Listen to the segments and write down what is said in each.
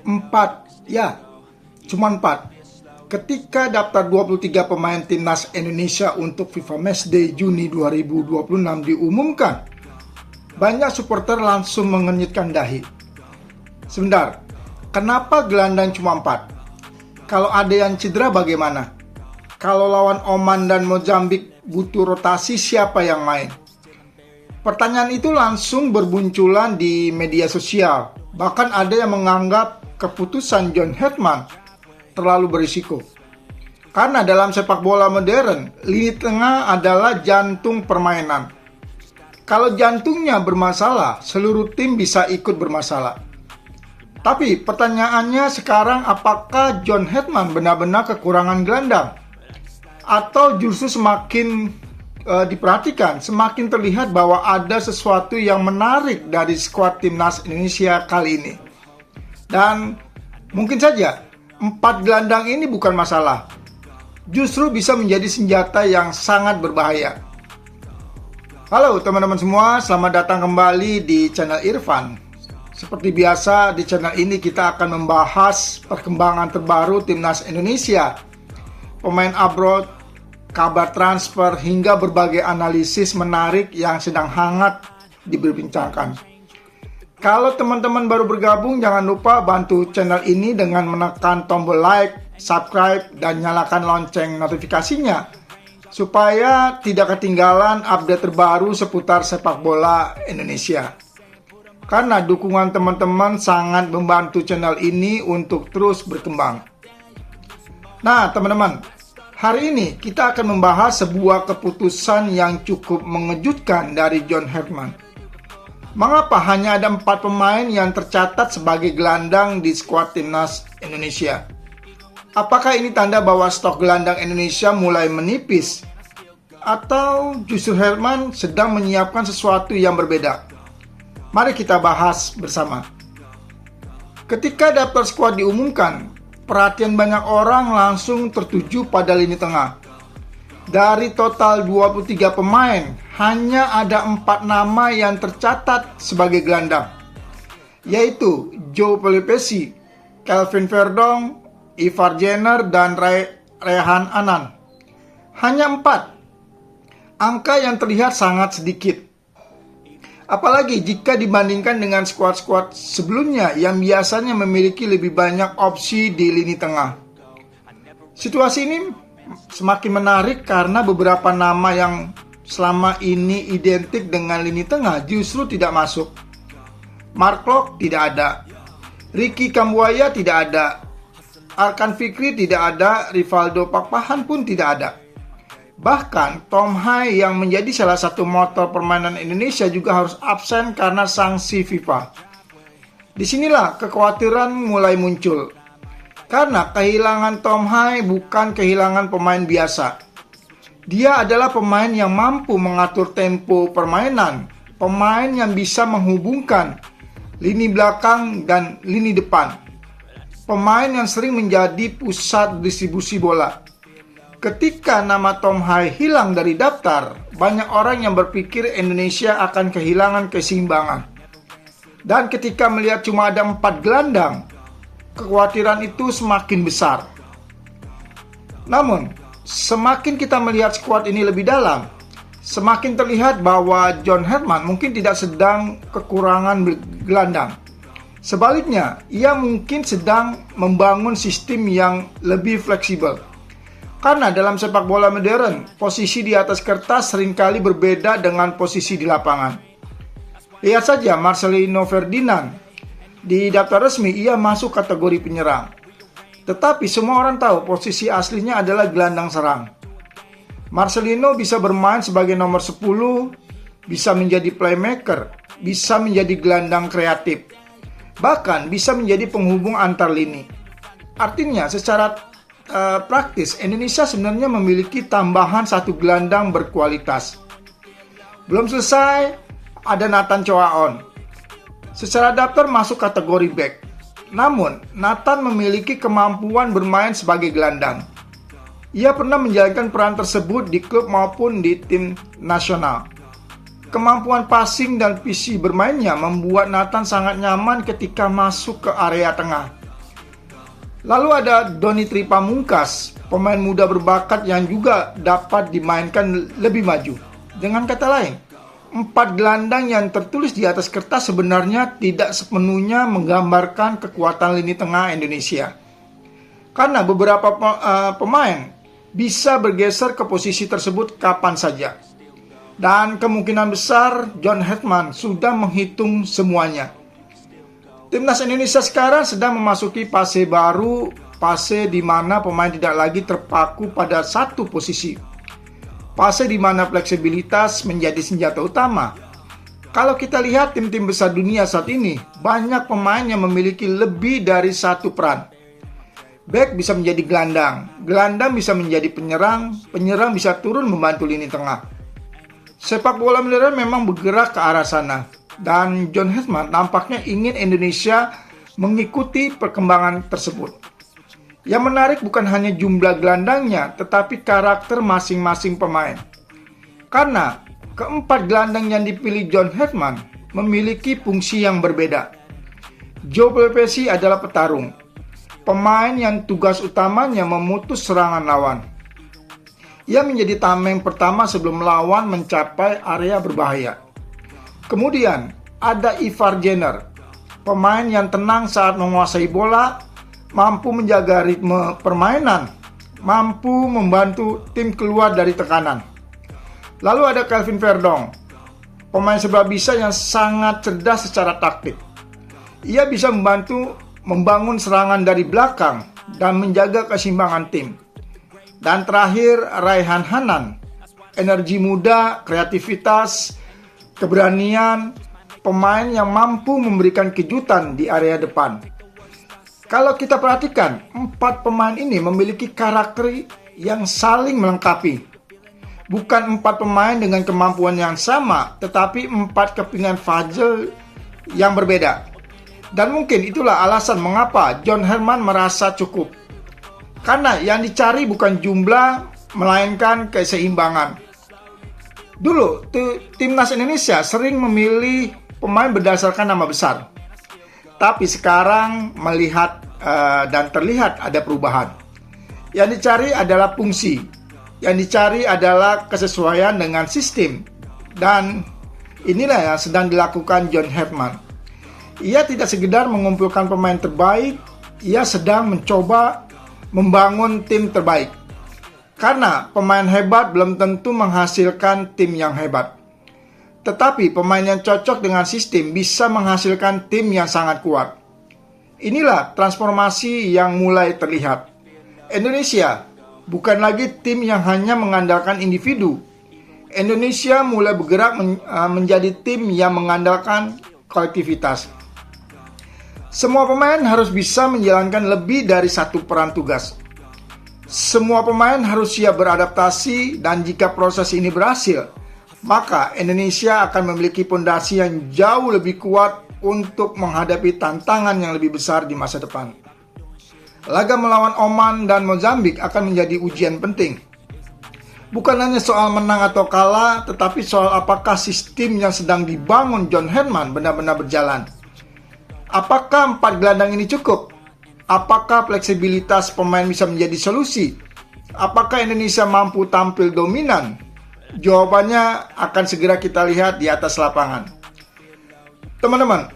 4, ya, cuma 4. Ketika daftar 23 pemain timnas Indonesia untuk FIFA Matchday Juni 2026 diumumkan, banyak supporter langsung mengenyitkan dahi. Sebentar, kenapa gelandang cuma 4? Kalau ada yang cedera bagaimana? Kalau lawan Oman dan Mozambik butuh rotasi, siapa yang main? Pertanyaan itu langsung berbunculan di media sosial. Bahkan ada yang menganggap keputusan John Herdman terlalu berisiko. Karena dalam sepak bola modern, lini tengah adalah jantung permainan. Kalau jantungnya bermasalah, seluruh tim bisa ikut bermasalah. Tapi pertanyaannya sekarang, apakah John Herdman benar-benar kekurangan gelandang? Atau justru semakin diperhatikan, semakin terlihat bahwa ada sesuatu yang menarik dari skuad timnas Indonesia kali ini. Dan mungkin saja 4 gelandang ini bukan masalah, justru bisa menjadi senjata yang sangat berbahaya. Halo teman-teman semua, selamat datang kembali di channel Irfan. Seperti biasa, di channel ini kita akan membahas perkembangan terbaru timnas Indonesia, pemain abroad, kabar transfer, hingga berbagai analisis menarik yang sedang hangat diperbincangkan. Kalau teman-teman baru bergabung, jangan lupa bantu channel ini dengan menekan tombol like, subscribe, dan nyalakan lonceng notifikasinya, supaya tidak ketinggalan update terbaru seputar sepak bola Indonesia. Karena dukungan teman-teman sangat membantu channel ini untuk terus berkembang. Nah teman-teman, hari ini kita akan membahas sebuah keputusan yang cukup mengejutkan dari John Herdman. Mengapa hanya ada 4 pemain yang tercatat sebagai gelandang di skuad timnas Indonesia? Apakah ini tanda bahwa stok gelandang Indonesia mulai menipis? Atau justru Herdman sedang menyiapkan sesuatu yang berbeda? Mari kita bahas bersama. Ketika daftar skuad diumumkan, perhatian banyak orang langsung tertuju pada lini tengah. Dari total 23 pemain, hanya ada 4 nama yang tercatat sebagai gelandang, yaitu Joe Pelupessy, Kelvin Verdong, Ivar Jenner, dan Rehan Annan. Hanya 4. Angka yang terlihat sangat sedikit. Apalagi jika dibandingkan dengan skuad-skuad sebelumnya yang biasanya memiliki lebih banyak opsi di lini tengah. Situasi ini semakin menarik karena beberapa nama yang selama ini identik dengan lini tengah justru tidak masuk. Mark Klok tidak ada, Ricky Kambuaya tidak ada, Arkan Fikri tidak ada, Rivaldo Pakpahan pun tidak ada. Bahkan Tom Hai yang menjadi salah satu motor permainan Indonesia juga harus absen karena sanksi FIFA. Disinilah kekhawatiran mulai muncul. Karena kehilangan Tom Hai bukan kehilangan pemain biasa. Dia adalah pemain yang mampu mengatur tempo permainan, pemain yang bisa menghubungkan lini belakang dan lini depan, pemain yang sering menjadi pusat distribusi bola. Ketika nama Tom Hai hilang dari daftar, banyak orang yang berpikir Indonesia akan kehilangan keseimbangan. Dan ketika melihat cuma ada 4 gelandang, kekhawatiran itu semakin besar. Namun, semakin kita melihat skuad ini lebih dalam, semakin terlihat bahwa John Herdman mungkin tidak sedang kekurangan gelandang. Sebaliknya, ia mungkin sedang membangun sistem yang lebih fleksibel. Karena dalam sepak bola modern, posisi di atas kertas seringkali berbeda dengan posisi di lapangan. Lihat saja Marcelino Ferdinand. Di daftar resmi ia masuk kategori penyerang. Tetapi semua orang tahu posisi aslinya adalah gelandang serang. Marcelino bisa bermain sebagai nomor 10, bisa menjadi playmaker, bisa menjadi gelandang kreatif, bahkan bisa menjadi penghubung antar lini. Artinya secara praktis, Indonesia sebenarnya memiliki tambahan 1 gelandang berkualitas. Belum selesai, ada Nathan Choaon. Secara daftar masuk kategori back. Namun, Nathan memiliki kemampuan bermain sebagai gelandang. Ia pernah menjalankan peran tersebut di klub maupun di tim nasional. Kemampuan passing dan visi bermainnya membuat Nathan sangat nyaman ketika masuk ke area tengah. Lalu ada Donny Pamungkas, pemain muda berbakat yang juga dapat dimainkan lebih maju. Dengan kata lain, 4 gelandang yang tertulis di atas kertas sebenarnya tidak sepenuhnya menggambarkan kekuatan lini tengah Indonesia. Karena beberapa pemain bisa bergeser ke posisi tersebut kapan saja. Dan kemungkinan besar John Hetman sudah menghitung semuanya. Timnas Indonesia sekarang sedang memasuki fase baru, fase di mana pemain tidak lagi terpaku pada satu posisi. Fase di mana fleksibilitas menjadi senjata utama. Kalau kita lihat tim-tim besar dunia saat ini, banyak pemain yang memiliki lebih dari satu peran. Back bisa menjadi gelandang, gelandang bisa menjadi penyerang, penyerang bisa turun membantu lini tengah. Sepak bola modern memang bergerak ke arah sana. Dan John Hetman nampaknya ingin Indonesia mengikuti perkembangan tersebut. Yang menarik bukan hanya jumlah gelandangnya, tetapi karakter masing-masing pemain. Karena keempat gelandang yang dipilih John Hetman memiliki fungsi yang berbeda. Joe Pelopessi adalah petarung, pemain yang tugas utamanya memutus serangan lawan. Ia menjadi tameng pertama sebelum lawan mencapai area berbahaya. Kemudian ada Ivar Jenner, pemain yang tenang saat menguasai bola, mampu menjaga ritme permainan, mampu membantu tim keluar dari tekanan. Lalu ada Kelvin Verdong, pemain serba bisa yang sangat cerdas secara taktik. Ia bisa membantu membangun serangan dari belakang dan menjaga keseimbangan tim. Dan terakhir Raihan Hanan, energi muda, kreativitas, keberanian, pemain yang mampu memberikan kejutan di area depan. Kalau kita perhatikan, 4 pemain ini memiliki karakter yang saling melengkapi. Bukan 4 pemain dengan kemampuan yang sama, tetapi 4 kepingan puzzle yang berbeda. Dan mungkin itulah alasan mengapa John Hetman merasa cukup. Karena yang dicari bukan jumlah, melainkan keseimbangan. Dulu, timnas Indonesia sering memilih pemain berdasarkan nama besar. Tapi sekarang melihat dan terlihat ada perubahan. Yang dicari adalah fungsi. Yang dicari adalah kesesuaian dengan sistem. Dan inilah yang sedang dilakukan John Hetman. Ia tidak sekedar mengumpulkan pemain terbaik, ia sedang mencoba membangun tim terbaik. Karena pemain hebat belum tentu menghasilkan tim yang hebat. Tetapi pemain yang cocok dengan sistem bisa menghasilkan tim yang sangat kuat. Inilah transformasi yang mulai terlihat. Indonesia bukan lagi tim yang hanya mengandalkan individu. Indonesia mulai bergerak menjadi tim yang mengandalkan kolektivitas. Semua pemain harus bisa menjalankan lebih dari satu peran tugas. Semua pemain harus siap beradaptasi, dan jika proses ini berhasil, maka Indonesia akan memiliki fondasi yang jauh lebih kuat untuk menghadapi tantangan yang lebih besar di masa depan. Laga melawan Oman dan Mozambik akan menjadi ujian penting. Bukan hanya soal menang atau kalah, tetapi soal apakah sistem yang sedang dibangun John Hetman benar-benar berjalan. Apakah 4 gelandang ini cukup? Apakah fleksibilitas pemain bisa menjadi solusi? Apakah Indonesia mampu tampil dominan? Jawabannya akan segera kita lihat di atas lapangan. Teman-teman,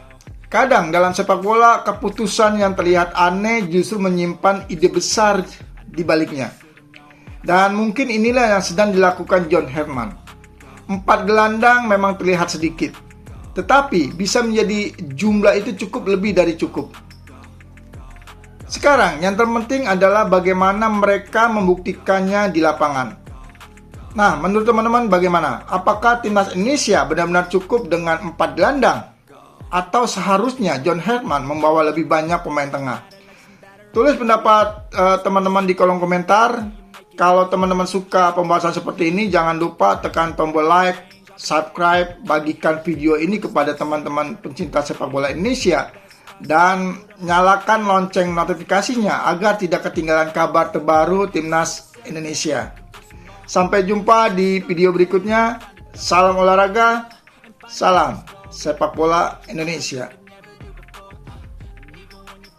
kadang dalam sepak bola keputusan yang terlihat aneh justru menyimpan ide besar di baliknya. Dan mungkin inilah yang sedang dilakukan John Hetman. 4 gelandang memang terlihat sedikit, tetapi bisa menjadi jumlah itu cukup lebih dari cukup. Sekarang, yang terpenting adalah bagaimana mereka membuktikannya di lapangan. Nah, menurut teman-teman bagaimana? Apakah timnas Indonesia benar-benar cukup dengan 4 gelandang? Atau seharusnya John Hetman membawa lebih banyak pemain tengah? Tulis pendapat teman-teman di kolom komentar. Kalau teman-teman suka pembahasan seperti ini, jangan lupa tekan tombol like, subscribe, bagikan video ini kepada teman-teman pencinta sepak bola Indonesia. Dan nyalakan lonceng notifikasinya agar tidak ketinggalan kabar terbaru timnas Indonesia. Sampai jumpa di video berikutnya. Salam olahraga, salam sepak bola Indonesia.